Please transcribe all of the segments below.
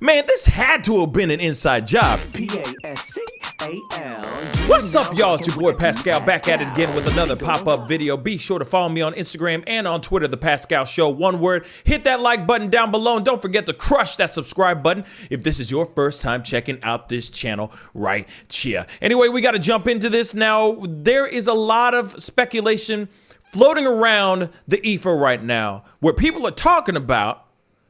Man, this had to have been an inside job. Pascal. What's up, y'all? It's your boy Pascal back at it again with another pop-up video. Be sure to follow me on Instagram and on Twitter, The Pascal Show. One word, hit that like button down below and don't forget to crush that subscribe button if this is your first time checking out this channel right here. Anyway, we got to jump into this now. There is a lot of speculation floating around the ether right now where people are talking about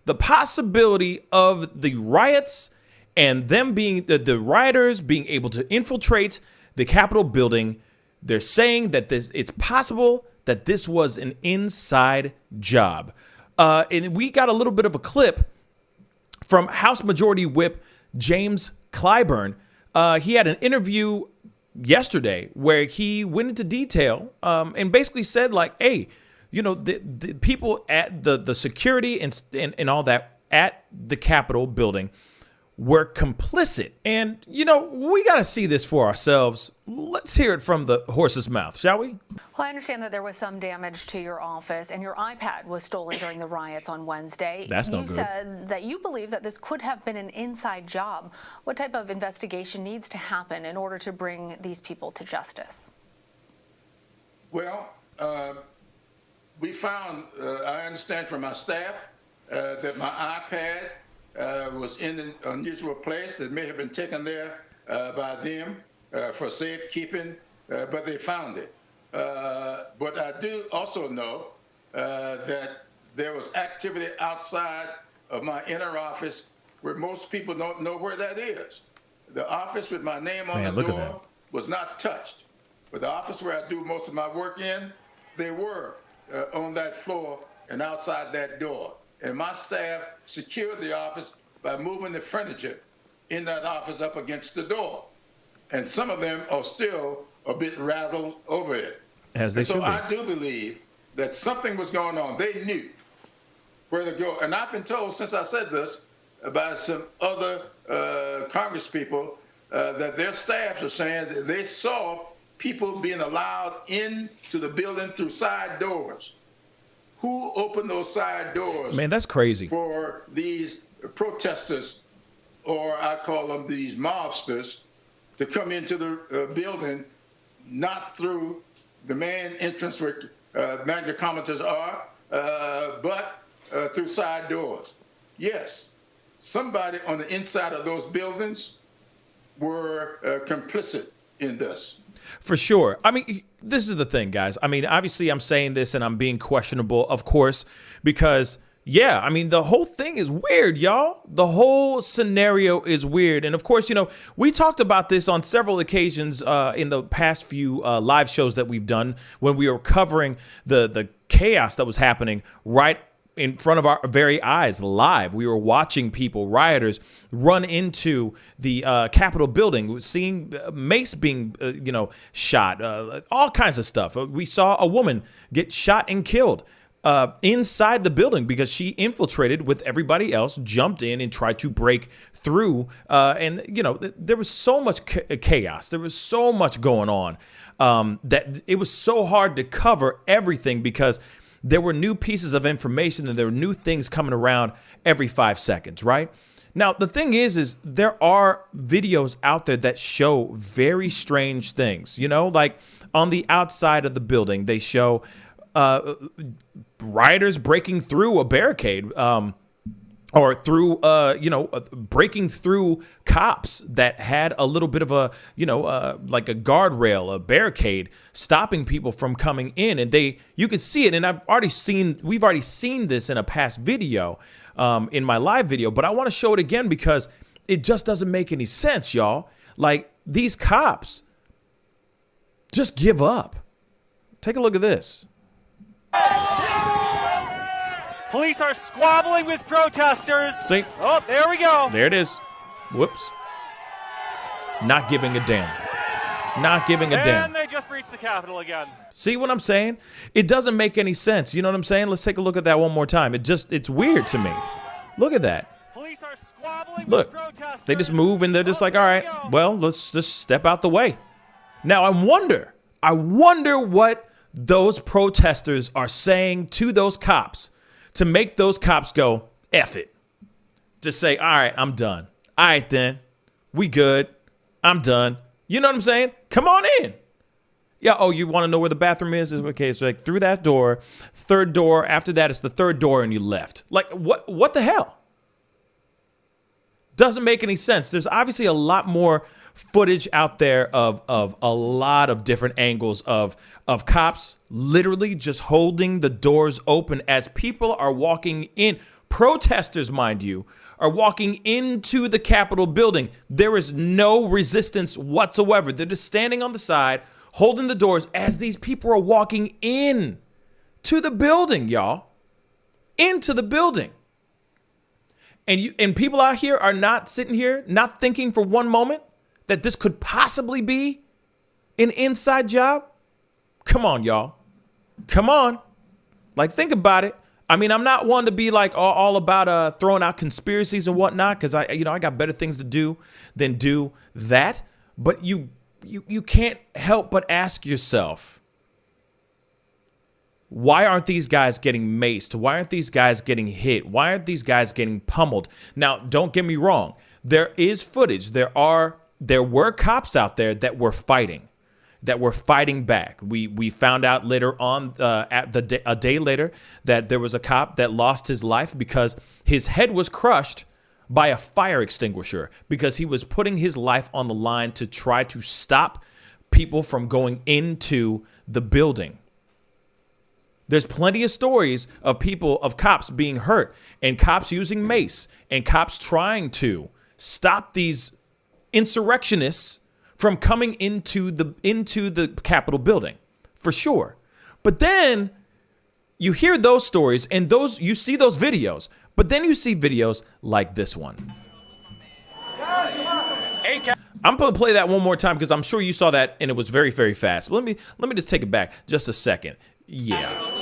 the possibility of the riots and them being the rioters being able to infiltrate the Capitol building. They're saying that it's possible that this was an inside job. And we got a little bit of a clip from House Majority Whip James Clyburn. He had an interview yesterday where he went into detail and basically said, like, hey, you know, the people at the security and all that at the Capitol building were complicit. And, you know, we got to see this for ourselves. Let's hear it from the horse's mouth, shall we? Well, I understand that there was some damage to your office and your iPad was stolen during the riots on Wednesday. That's no good. You said that you believe that this could have been an inside job. What type of investigation needs to happen in order to bring these people to justice? Well, we found, I understand from my staff, that my iPad was in an unusual place that may have been taken there by them for safekeeping, but they found it. But I do also know that there was activity outside of my inner office where most people don't know where that is. The office with my name on the door was not touched, but the office where I do most of my work in, they were on that floor and outside that door. And my staff secured the office by moving the furniture in that office up against the door. And some of them are still a bit rattled over it. As they should be. So I do believe that something was going on. They knew where to go. And I've been told since I said this by some other Congress people that their staffs are saying that they saw people being allowed into the building through side doors. Who opened those side doors? Man, that's crazy. For these protesters, or I call them these mobsters, to come into the building, not through the main entrance where magnetometers are, but through side doors. Yes, somebody on the inside of those buildings were complicit in this. For sure. I mean, this is the thing, guys. I mean, obviously I'm saying this and I'm being questionable, of course, because, yeah, I mean, the whole thing is weird, y'all. The whole scenario is weird. And of course, you know, we talked about this on several occasions in the past few live shows that we've done when we were covering the chaos that was happening right in front of our very eyes live. We were watching people, rioters, run into the Capitol building, seeing mace being, you know, shot, all kinds of stuff. We saw a woman get shot and killed inside the building because she infiltrated with everybody else, jumped in and tried to break through. And, you know, there was so much chaos. There was so much going on that it was so hard to cover everything because there were new pieces of information and there were new things coming around every 5 seconds, right? Now, the thing is there are videos out there that show very strange things, you know, like on the outside of the building, they show rioters breaking through a barricade, or through, you know, breaking through cops that had a little bit of a, you know, like a guardrail, a barricade, stopping people from coming in. And you can see it. And we've already seen this in a past video, in my live video, but I want to show it again because it just doesn't make any sense, y'all. Like, these cops just give up. Take a look at this. Police are squabbling with protesters. See? Oh, there we go. There it is. Whoops. Not giving a damn. Not giving a damn. And they just breached the Capitol again. See what I'm saying? It doesn't make any sense. You know what I'm saying? Let's take a look at that one more time. It's weird to me. Look at that. Police are squabbling Look, with protesters. they just move and they're just like, all right, well, let's just step out the way. Now, I wonder what those protesters are saying to those cops to make those cops go, F it. Just say, all right, I'm done. All right, then. We good. I'm done. You know what I'm saying? Come on in. Yeah, oh, you want to know where the bathroom is? Okay, so like through that door, third door. After that, it's the third door and you left. Like, what the hell? Doesn't make any sense. There's obviously a lot more footage out there of a lot of different angles of cops literally just holding the doors open as people are walking in. Protesters, mind you, are walking into the Capitol building. There is no resistance whatsoever. They're just standing on the side, holding the doors as these people are walking in to the building, y'all. Into the building. And people out here are not sitting here, not thinking for one moment that this could possibly be an inside job. Come on, y'all. Come on. Like, think about it. I mean, I'm not one to be like all about throwing out conspiracies and whatnot, because I got better things to do than do that. But you can't help but ask yourself, why aren't these guys getting maced? Why aren't these guys getting hit? Why aren't these guys getting pummeled? Now, don't get me wrong. There is footage. There were cops out there that were fighting back. We found out later on, a day later, that there was a cop that lost his life because his head was crushed by a fire extinguisher because he was putting his life on the line to try to stop people from going into the building. There's plenty of stories of cops being hurt and cops using mace and cops trying to stop these insurrectionists from coming into the Capitol building, for sure. But then you hear those stories and you see those videos, but then you see videos like this one. I'm going to play that one more time because I'm sure you saw that and it was very, very fast. Let me just take it back just a second. Yeah.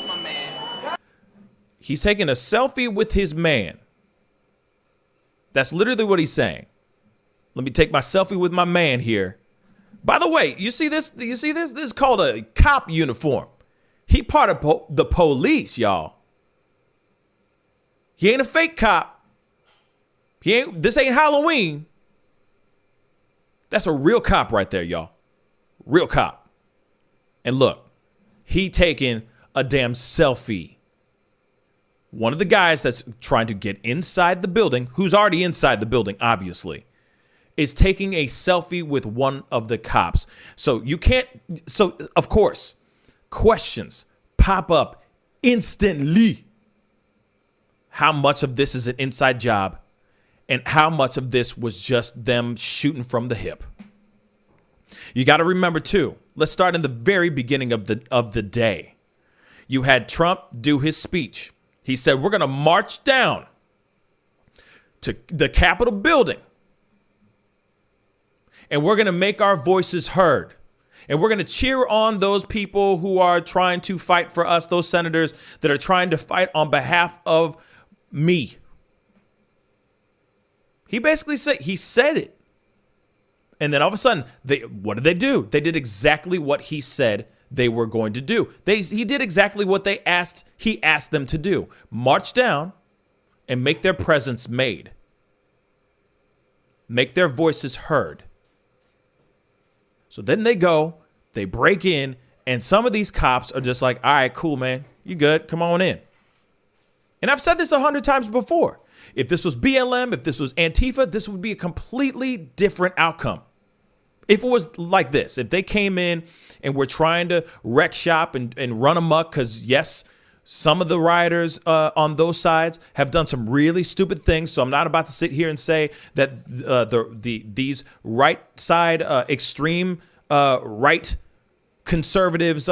He's taking a selfie with his man. That's literally what he's saying. Let me take my selfie with my man here. By the way, you see this? This is called a cop uniform. He part of the police, y'all. He ain't a fake cop. This ain't Halloween. That's a real cop right there, y'all. Real cop. And look, he taking a damn selfie. One of the guys that's trying to get inside the building, who's already inside the building, obviously, is taking a selfie with one of the cops. So of course, questions pop up instantly. How much of this is an inside job and how much of this was just them shooting from the hip? You got to remember too, let's start in the very beginning of the day. You had Trump do his speech. He said, we're going to march down to the Capitol building and we're going to make our voices heard. And we're going to cheer on those people who are trying to fight for us, those senators that are trying to fight on behalf of me. He basically said it. And then all of a sudden, what did they do? They did exactly what he said they were going to do. He did exactly what he asked them to do. March down and make their presence made. Make their voices heard. So then they break in, and some of these cops are just like, all right, cool, man. You good? Come on in. And I've said this 100 times before. If this was BLM, if this was Antifa, this would be a completely different outcome. If it was like this, if they came in and were trying to wreck shop and run amok, because yes, some of the rioters on those sides have done some really stupid things. So I'm not about to sit here and say that these right side extreme right conservatives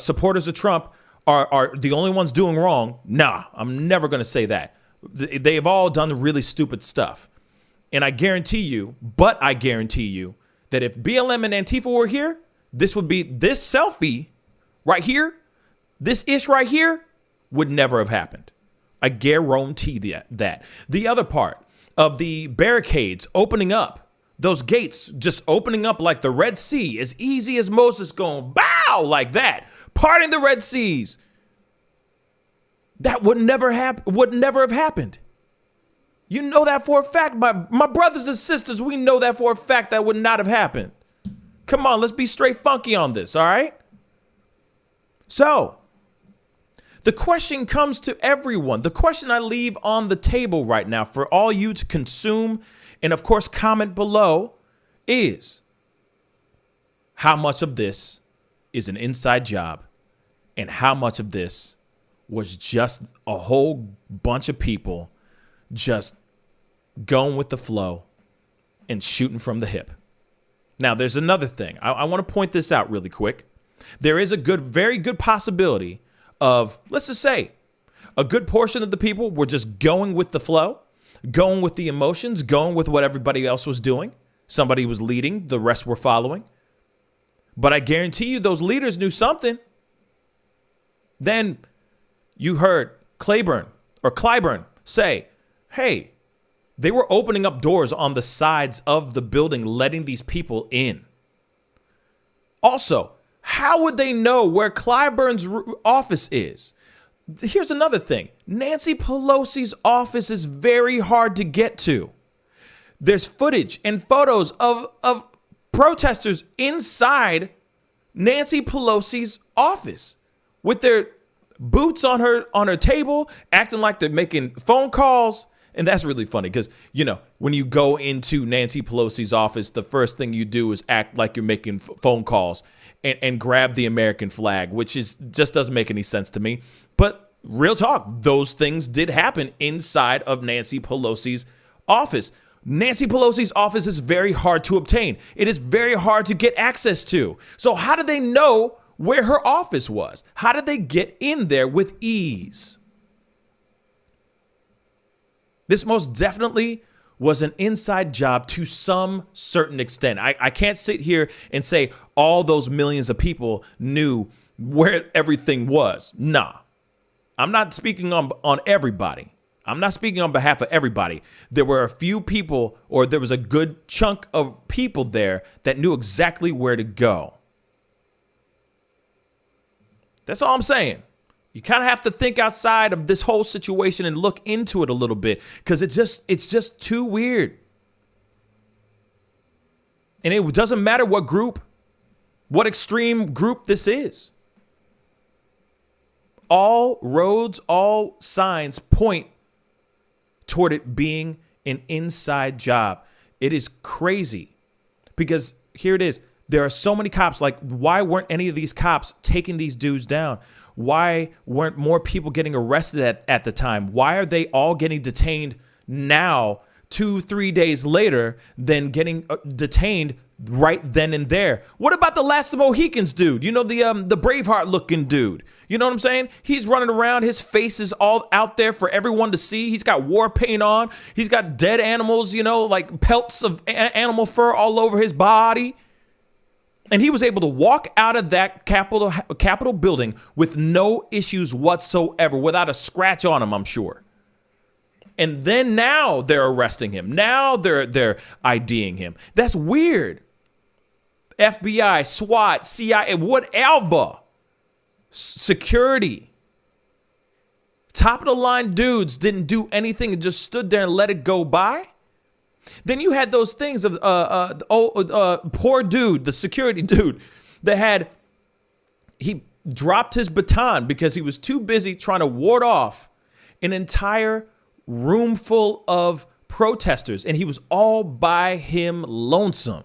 supporters of Trump are the only ones doing wrong. Nah, I'm never going to say that. They've all done really stupid stuff. And I guarantee you that if BLM and Antifa were here, this selfie right here, this ish right here would never have happened. I guarantee that. The other part of the barricades opening up, those gates just opening up like the Red Sea, as easy as Moses going bow like that, parting the Red Seas. That would never have happened. You know that for a fact. My brothers and sisters, we know that for a fact that would not have happened. Come on, let's be straight funky on this, all right? So, the question comes to everyone. The question I leave on the table right now for all you to consume and, of course, comment below is, how much of this is an inside job and how much of this was just a whole bunch of people just going with the flow and shooting from the hip? Now, there's another thing. I want to point this out really quick. There is a very good possibility of, let's just say, a good portion of the people were just going with the flow, going with the emotions, going with what everybody else was doing. Somebody was leading, the rest were following. But I guarantee you those leaders knew something. Then you heard Clyburn say, hey, they were opening up doors on the sides of the building, letting these people in. Also, how would they know where Clyburn's office is? Here's another thing. Nancy Pelosi's office is very hard to get to. There's footage and photos of protesters inside Nancy Pelosi's office with their boots on her table, acting like they're making phone calls. And that's really funny because, you know, when you go into Nancy Pelosi's office, the first thing you do is act like you're making phone calls and grab the American flag, which just doesn't make any sense to me. But real talk, those things did happen inside of Nancy Pelosi's office. Nancy Pelosi's office is very hard to obtain. It is very hard to get access to. So how did they know where her office was? How did they get in there with ease? This most definitely was an inside job to some certain extent. I can't sit here and say all those millions of people knew where everything was. Nah, I'm not speaking on everybody. I'm not speaking on behalf of everybody. There were a few people, or there was a good chunk of people there that knew exactly where to go. That's all I'm saying. You kind of have to think outside of this whole situation and look into it a little bit because it's just too weird. And it doesn't matter what group, what extreme group this is. All roads, all signs point toward it being an inside job. It is crazy because here it is. There are so many cops. Like, why weren't any of these cops taking these dudes down? Why weren't more people getting arrested at the time? Why are they all getting detained now, 2-3 days later, than getting detained right then and there? What about the Last of the Mohicans dude? You know, the Braveheart looking dude. You know what I'm saying? He's running around. His face is all out there for everyone to see. He's got war paint on. He's got dead animals, you know, like pelts of animal fur all over his body. And he was able to walk out of that Capitol building with no issues whatsoever, without a scratch on him, I'm sure. And then now they're arresting him. Now they're IDing him. That's weird. FBI, SWAT, CIA, whatever. Security. Top of the line dudes didn't do anything and just stood there and let it go by. Then you had those things of poor dude, the security dude, he dropped his baton because he was too busy trying to ward off an entire room full of protesters, and he was all by him lonesome.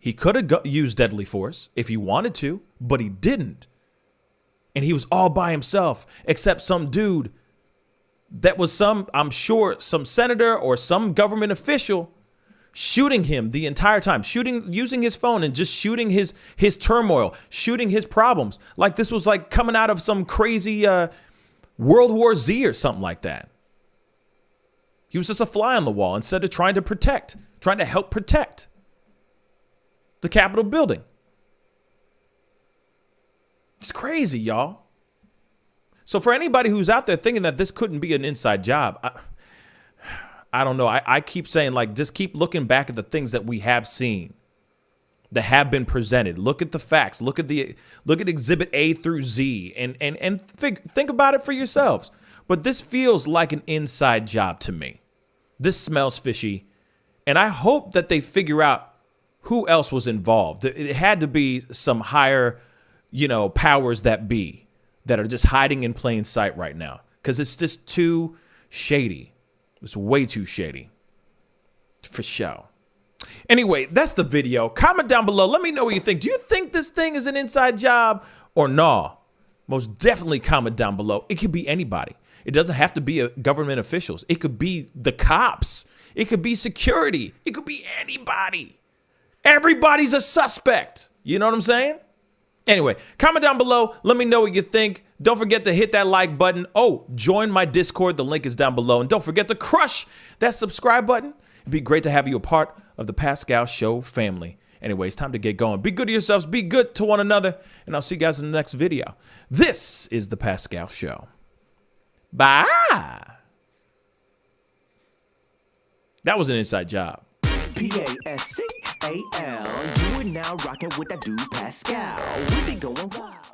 He could have used deadly force if he wanted to, but he didn't. And he was all by himself, except some dude that was I'm sure, some senator or some government official shooting him the entire time, using his phone and just shooting his turmoil, shooting his problems. Like this was like coming out of some crazy World War Z or something like that. He was just a fly on the wall instead of trying to help protect the Capitol building. It's crazy, y'all. So for anybody who's out there thinking that this couldn't be an inside job, I don't know. I keep saying, like, just keep looking back at the things that we have seen, that have been presented. Look at the facts. Look at Exhibit A through Z, and think about it for yourselves. But this feels like an inside job to me. This smells fishy. And I hope that they figure out who else was involved. It had to be some higher, powers that be that are just hiding in plain sight right now. Because it's just too shady. It's way too shady. For sure. Anyway, that's the video. Comment down below. Let me know what you think. Do you think this thing is an inside job or no? Most definitely comment down below. It could be anybody. It doesn't have to be government officials. It could be the cops. It could be security. It could be anybody. Everybody's a suspect. You know what I'm saying? Anyway, comment down below. Let me know what you think. Don't forget to hit that like button. Oh, join my Discord. The link is down below. And don't forget to crush that subscribe button. It'd be great to have you a part of the Pascal Show family. Anyway, it's time to get going. Be good to yourselves. Be good to one another. And I'll see you guys in the next video. This is the Pascal Show. Bye. That was an inside job. Pascal, you are now rocking with that dude Pascal. We be going wild.